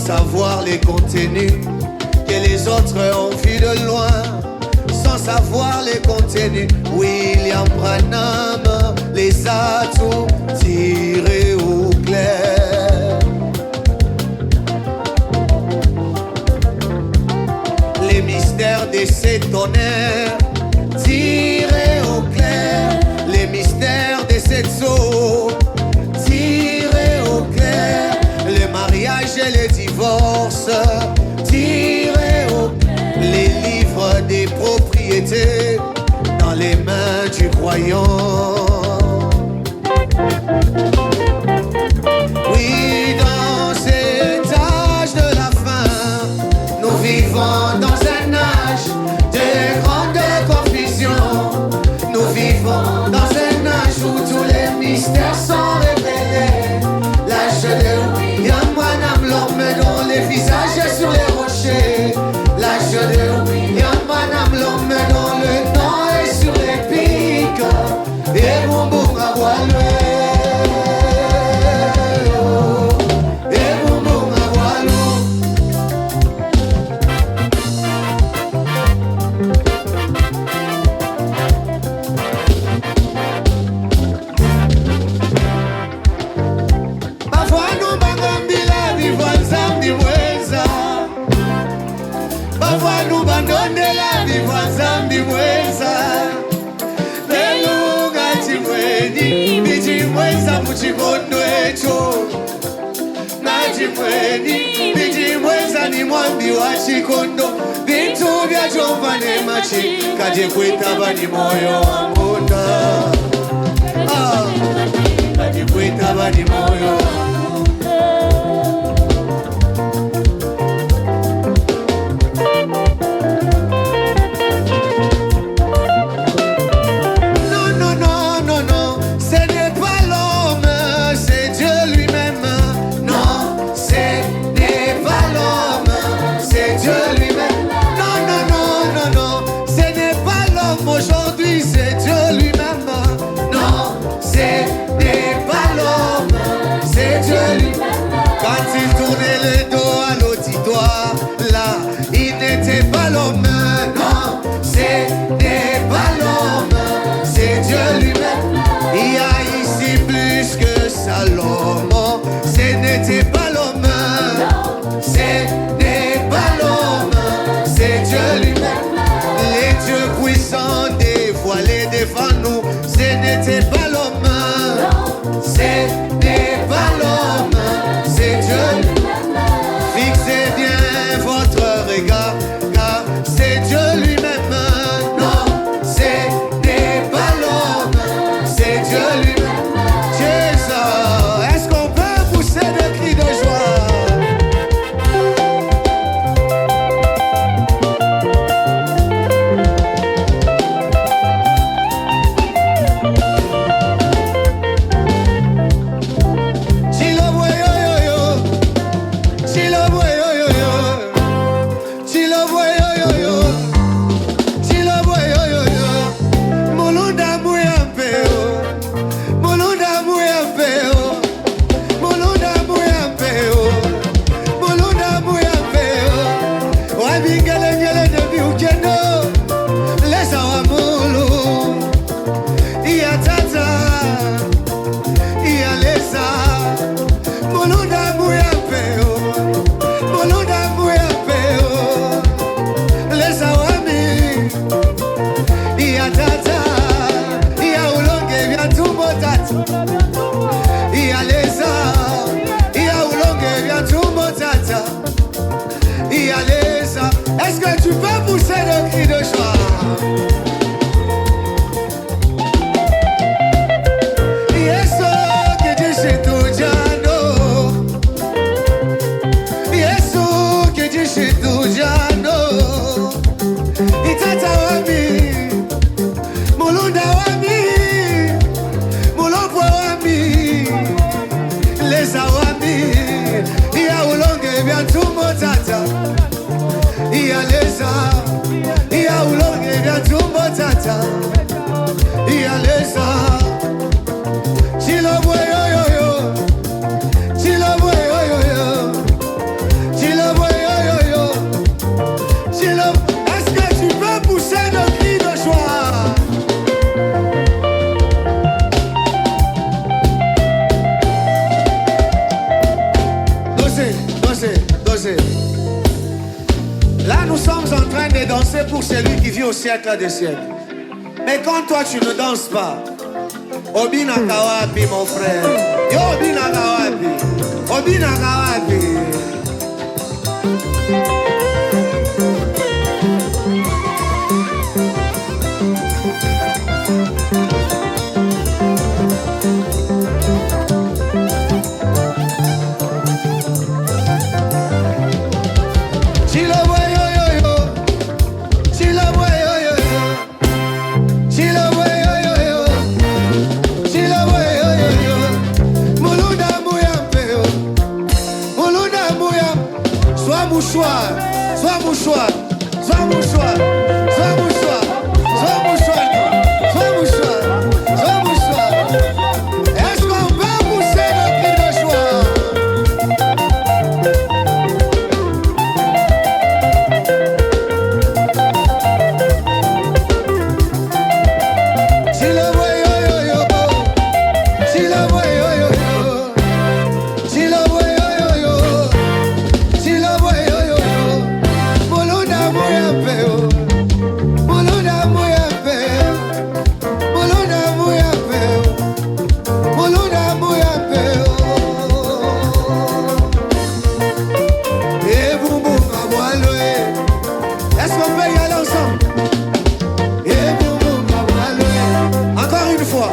savoir les contenus que les autres ont vus de loin, sans savoir les contenus. William Branham les a tous tirés au clair. Les mystères de ces tonnerres tirés au clair. Les mystères de cette eau tirés au clair. Le mariage et le divorce tirés au clair. Les livres des propriétés dans les mains du croyant. Oui, dans cet âge de la fin, nous vivons dans un âge de grande confusion. Nous vivons dans un âge où tous les mystères sont révélés. L'âge de William Branham, l'homme dont les visages sur les rochers. L'âge de William Branham, l'homme dont le temps est sur les pics. Et mon bourg à voiler. Ni mwambi wa chikondo vitu vya jomba ne machi kaje kwita bani moyo wa mbona kaje kwita bani moyo danser. Là, nous sommes en train de danser pour celui qui vit au siècle des siècles. Mais quand toi, tu ne danses pas, Obina Kawapi, mon frère. Yo, Obina Kawapi. Obina Kawapi. Sois mouchoir, sois mouchoir, sois mouchoir, sois mouchoir, sois mouchoir, sois mouchoir. Est-ce qu'on peut pousser le cri de joie? Si le voit yo yo yo, si le voit yo yo yo, si le voit yo yo yo, si le voit yo yo yo. Mulunda muya peo, mulunda muya peo, mulunda muya peo, mulunda muya peo. Et boum boum à boiler. Est-ce qu'on peut y aller ensemble? Et boum boum à boiler. Encore une fois,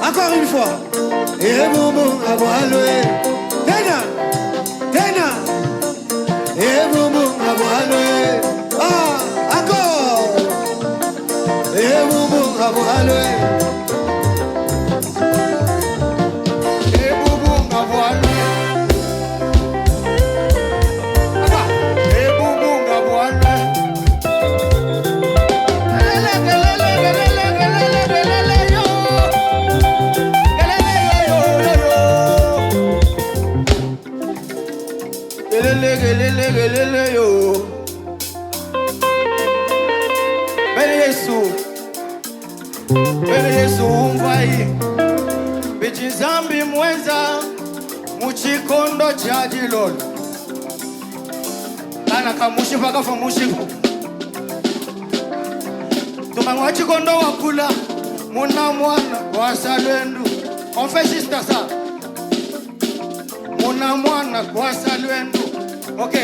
encore une fois. Et boum boum à boiler. Tena, tena. Et boum boum à boiler. Ah, encore. Et boum boum à boiler. Et boum boum à boiler. Et boum boum à boiler. Bene Yesu umvai Bijizambi mweza Muchikondo chaji lolo Kana kamushi paka famushiku Tumangwa chikondo wakula Muna mwana wasalwendu On fait juste ça Muna mwana wasalwendu Ok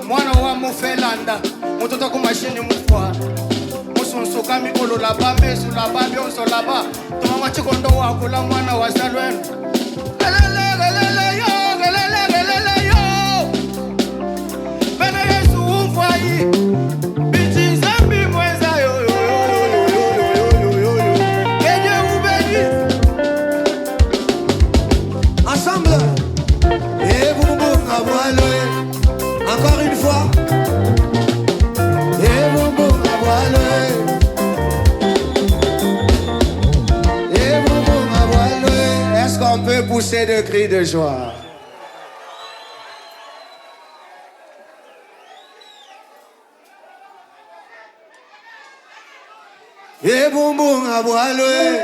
Mwana wa mufelanda Mutoto kumashini mufwa Musunsuka mikolo laba Mesu laba Bionso laba Tumama chikondo wakula mwana wa salwenu Galele galele yo Galele galele yo Bene Yesu umfai Biti zambi mweza yo yo yo yo yo yo yo Kenye ubedi Ensemble Et boum boum à voiler Encore une fois. Et boum boum à voiler. Et boum boum à voiler. Est-ce qu'on peut pousser de cris de joie? Et boum boum à voiler.